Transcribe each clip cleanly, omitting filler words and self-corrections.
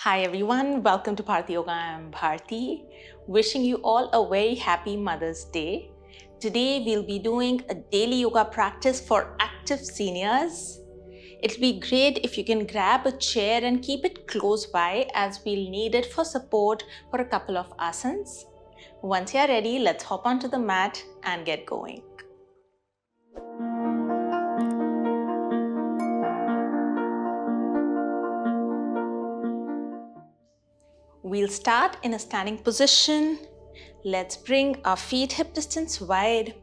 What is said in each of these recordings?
Hi everyone, welcome to Bharti Yoga. I'm Bharti, wishing you all a very happy Mother's Day. Today we'll be doing a daily yoga practice for active seniors. It'll be great if you can grab a chair and keep it close by as we'll need it for support for a couple of asanas. Once you're ready, let's hop onto the mat and get going. We'll start in a standing position. Let's bring our feet hip distance wide.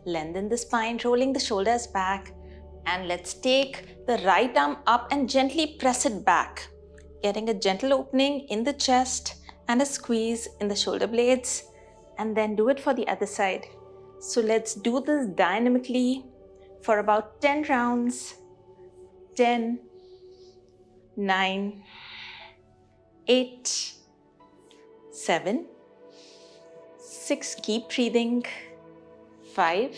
Lengthen the spine, rolling the shoulders back. And let's take the right arm up and gently press it back, getting a gentle opening in the chest and a squeeze in the shoulder blades. And then do it for the other side. So let's do this dynamically for about 10 rounds. 10, 9, 8, 7, 6, keep breathing, 5,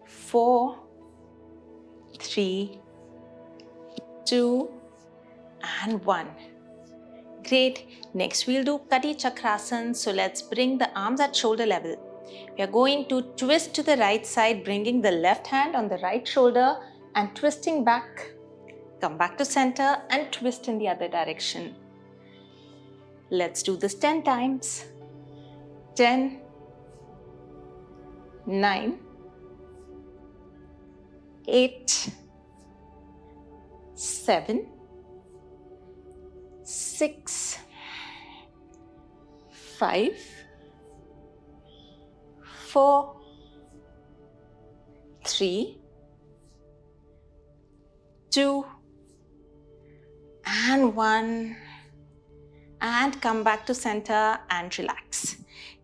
4, 3, 2, and 1. Great. Next we'll do Kati Chakrasana. So let's bring the arms at shoulder level. We are going to twist to the right side, bringing the left hand on the right shoulder and twisting back. Come back to center and twist in the other direction. Let's do this 10 times. 10, 9, 8, 7, 6, 5, 4, 3, 2, and 1. And come back to center and relax.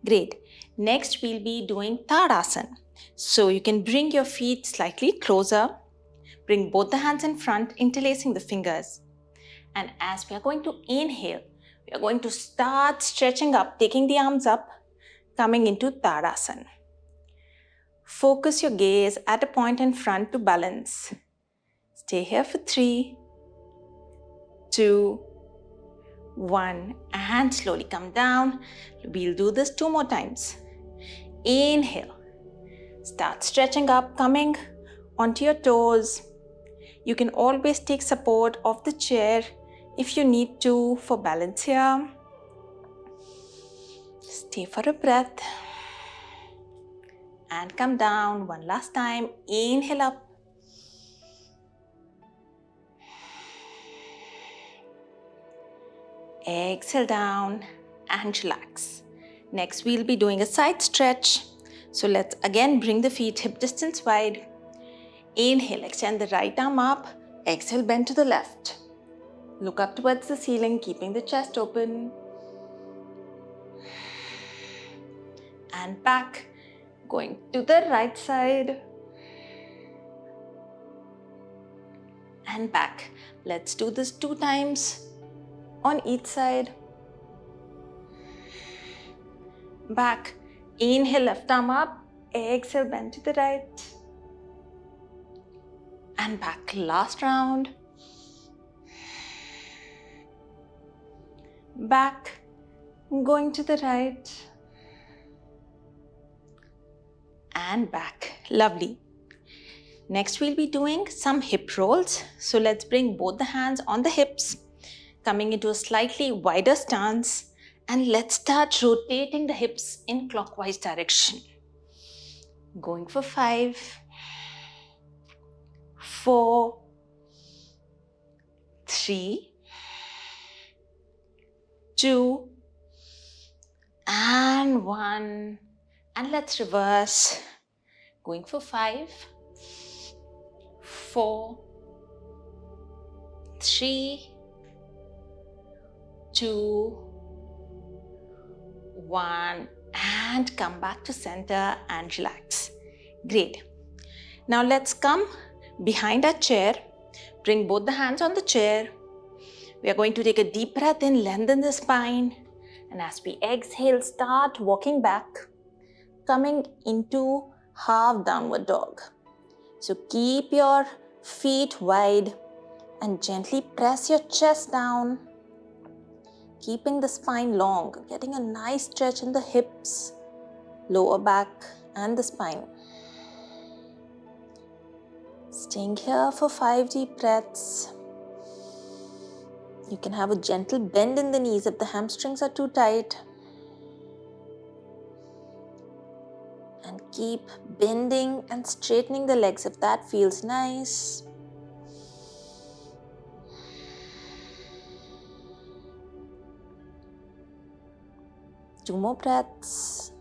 Great. Next, we'll be doing Tadasana. So you can bring your feet slightly closer. Bring both the hands in front, interlacing the fingers. And as we are going to inhale, we are going to start stretching up, taking the arms up, coming into Tadasana. Focus your gaze at a point in front to balance. Stay here for 3, 2, 1, and slowly come down. We'll do this 2 more times. Inhale. Start stretching up, coming onto your toes. You can always take support of the chair if you need to for balance here. Stay for a breath. And come down one last time. Inhale up. Exhale down and relax. Next, we'll be doing a side stretch. So let's again bring the feet hip distance wide. Inhale, extend the right arm up. Exhale, bend to the left. Look up towards the ceiling, keeping the chest open. And back, going to the right side. And back. Let's do this 2 times. On each side. Back. Inhale, left arm up. Exhale, bend to the right. And back. Last round. Back. Going to the right. And back. Lovely. Next, we'll be doing some hip rolls. So let's bring both the hands on the hips, coming into a slightly wider stance, and let's start rotating the hips in clockwise direction. Going for 5, 4, 3, 2, and 1. And let's reverse. Going for 5, 4, 3, 2, 1, and come back to center and relax. Great. Now let's come behind our chair. Bring both the hands on the chair. We are going to take a deep breath in, lengthen the spine. And as we exhale, start walking back, coming into half downward dog. So keep your feet wide and gently press your chest down. keeping the spine long, getting a nice stretch in the hips, lower back and the spine. Staying here for 5 deep breaths. You can have a gentle bend in the knees if the hamstrings are too tight. And keep bending and straightening the legs if that feels nice. Two more breaths.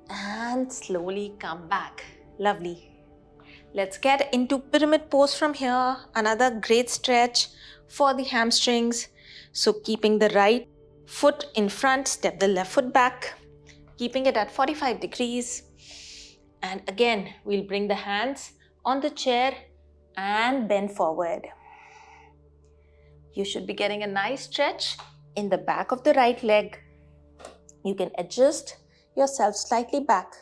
And slowly come back. Lovely. Let's get into pyramid pose from here. Another great stretch for the hamstrings. So keeping the right foot in front, step the left foot back, keeping it at 45 degrees. And again, we'll bring the hands on the chair and bend forward. You should be getting a nice stretch in the back of the right leg. You can adjust yourself slightly back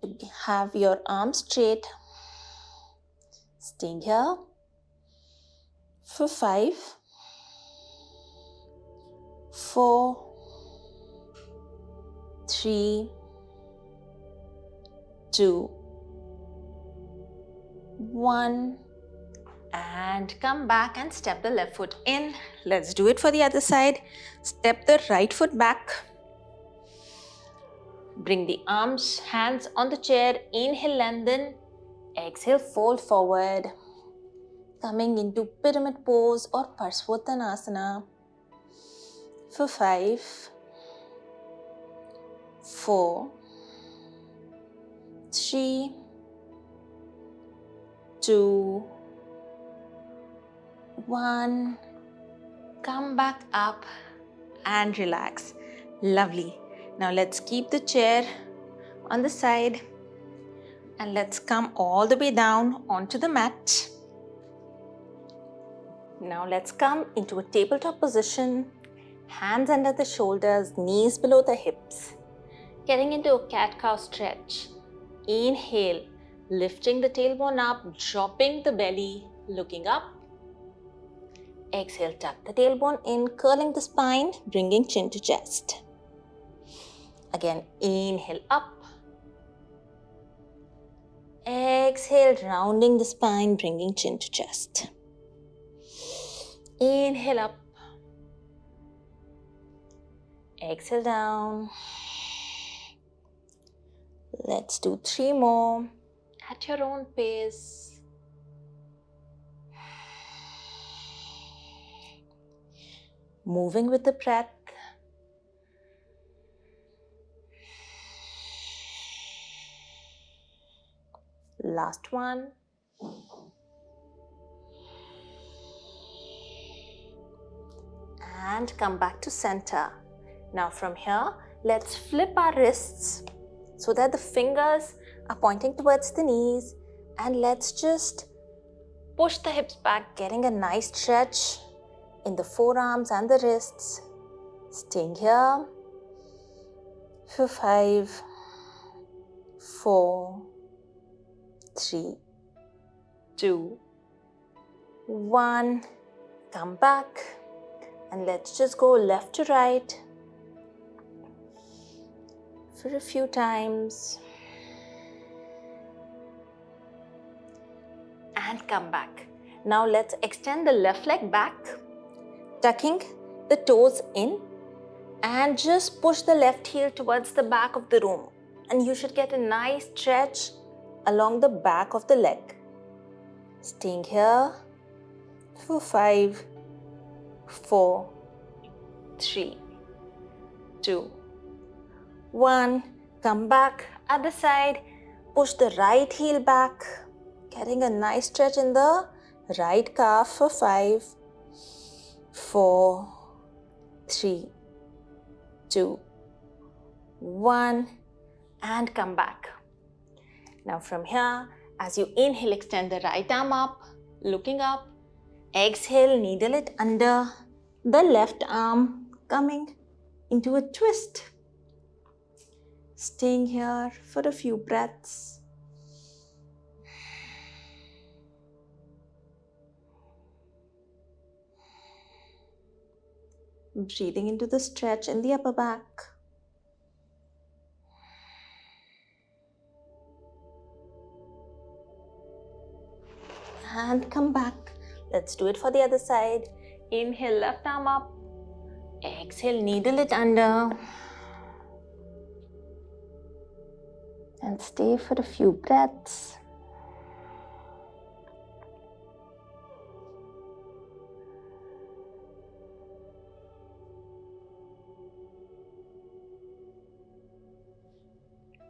to have your arms straight. Staying here for 5, 4, 3, 2, 1. And come back and step the left foot in. Let's do it for the other side. Step the right foot back. Bring the arms, hands on the chair. Inhale, lengthen. Exhale, fold forward. Coming into pyramid pose or Parsvottanasana for 5, 4, 3, 2, 1. Come back up and relax. Lovely. Now let's keep the chair on the side and let's come all the way down onto the mat. Now let's come into a tabletop position. Hands under the shoulders, knees below the hips. Getting into a cat-cow stretch. Inhale, lifting the tailbone up, dropping the belly, looking up. Exhale, tuck the tailbone in, curling the spine, bringing chin to chest. Again, inhale up. Exhale, rounding the spine, bringing chin to chest. Inhale up. Exhale down. Let's do 3 more at your own pace. Moving with the breath. Last one. And come back to center. Now from here, let's flip our wrists so that the fingers are pointing towards the knees, and let's just push the hips back, getting a nice stretch in the forearms and the wrists. Staying here for 5, 4, 3, 2, 1. Come back and let's just go left to right for a few times. And come back. Now let's extend the left leg back, tucking the toes in, and just push the left heel towards the back of the room. And you should get a nice stretch along the back of the leg. Staying here for 5, 4, 3, 2, 1. Come back at the side. Push the right heel back, getting a nice stretch in the right calf for 5, 4, 3, 2, 1. And come back. Now from here, as you inhale, extend the right arm up, looking up. Exhale, needle it under the left arm, coming into a twist. Staying here for a few breaths. Breathing into the stretch in the upper back. And come back. Let's do it for the other side. Inhale, left arm up. Exhale, needle it under. And stay for a few breaths.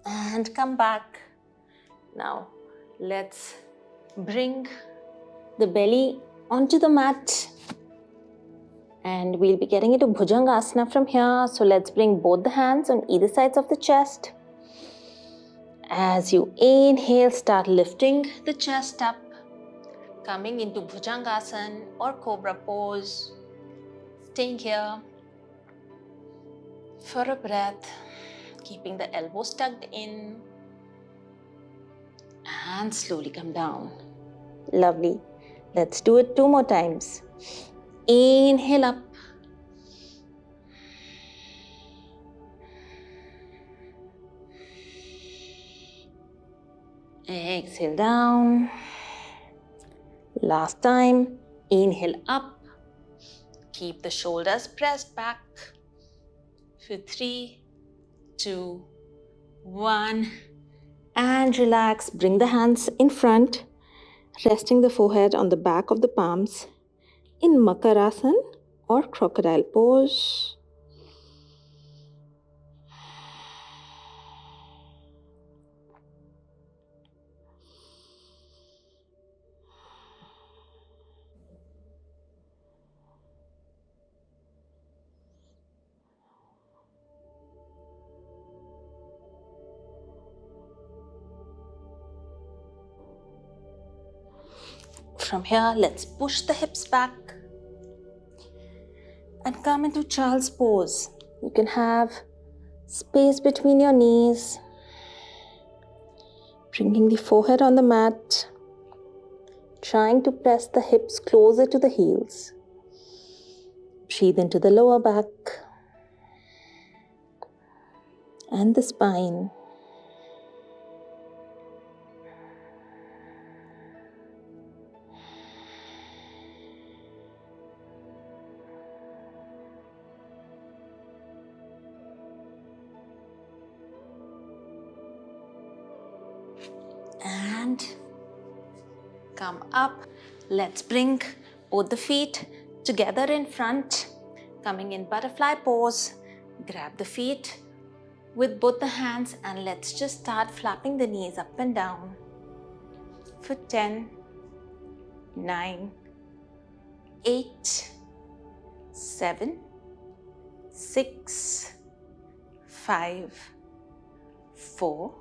And come back. Now, let's bring the belly onto the mat. And we'll be getting into Bhujangasana from here. So let's bring both the hands on either sides of the chest. As you inhale, start lifting the chest up, coming into Bhujangasana or Cobra pose. Staying here for a breath, keeping the elbows tucked in, and slowly come down. Lovely. Let's do it 2 more times. Inhale up. Exhale down. Last time. Inhale up. Keep the shoulders pressed back. For 3, 2, 1. And relax. Bring the hands in front, resting the forehead on the back of the palms in Makarasana or crocodile pose. From here, let's push the hips back and come into child's pose. You can have space between your knees, bringing the forehead on the mat, trying to press the hips closer to the heels. Breathe into the lower back and the spine. And come up. Let's bring both the feet together in front, coming in butterfly pose. Grab the feet with both the hands and let's just start flapping the knees up and down for 10, 9, 8, 7, 6, 5, 4,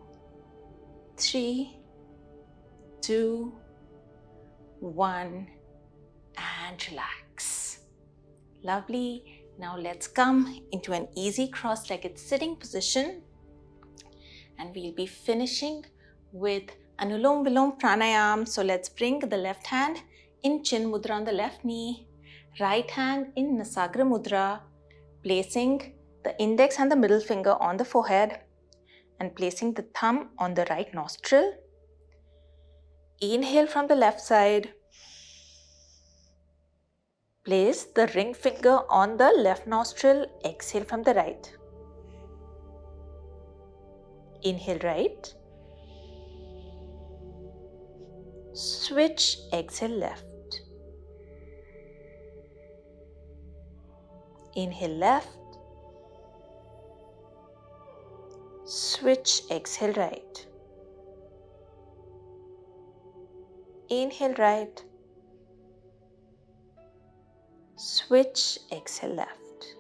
3, 2, 1, and relax. Lovely. Now let's come into an easy cross-legged sitting position and we'll be finishing with Anulom Vilom Pranayam. So let's bring the left hand in Chin Mudra on the left knee, right hand in Nasagra Mudra, placing the index and the middle finger on the forehead and placing the thumb on the right nostril. Inhale from the left side. Place the ring finger on the left nostril. Exhale from the right. Inhale right. Switch, exhale left. Inhale left. Switch, exhale right. Inhale right. Switch, exhale left.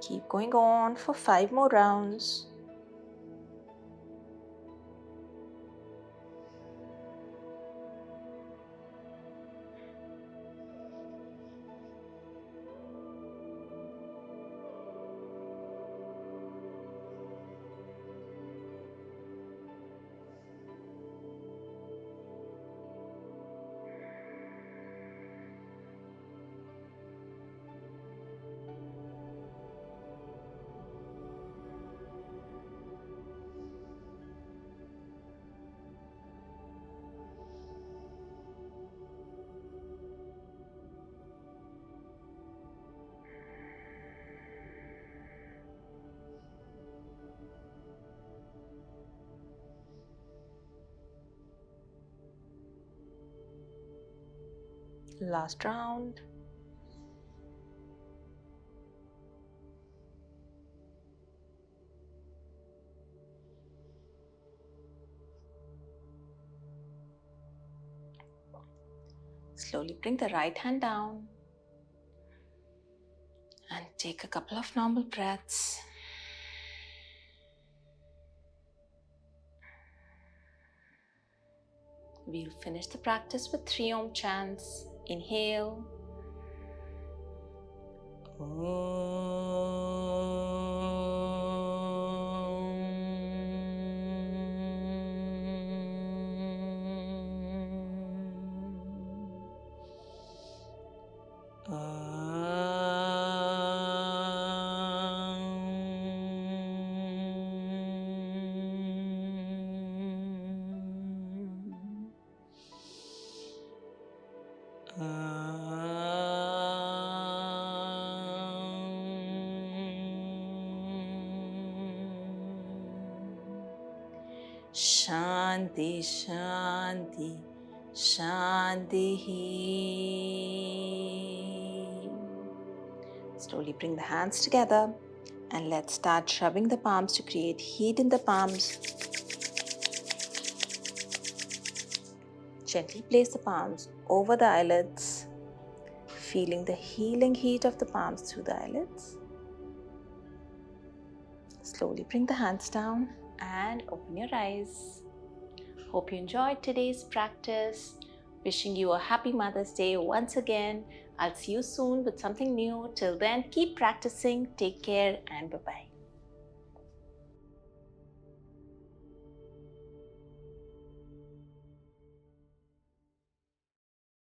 Keep going on for 5 more rounds. Last round. Slowly bring the right hand down and take a couple of normal breaths. We'll finish the practice with 3 Om chants. Inhale. Shanti, Shanti, Shanti. Slowly bring the hands together and let's start rubbing the palms to create heat in the palms. Gently place the palms over the eyelids, feeling the healing heat of the palms through the eyelids. Slowly bring the hands down and open your eyes. Hope you enjoyed today's practice. Wishing you a happy Mother's Day once again. I'll see you soon with something new. Till then, keep practicing. Take care and bye-bye.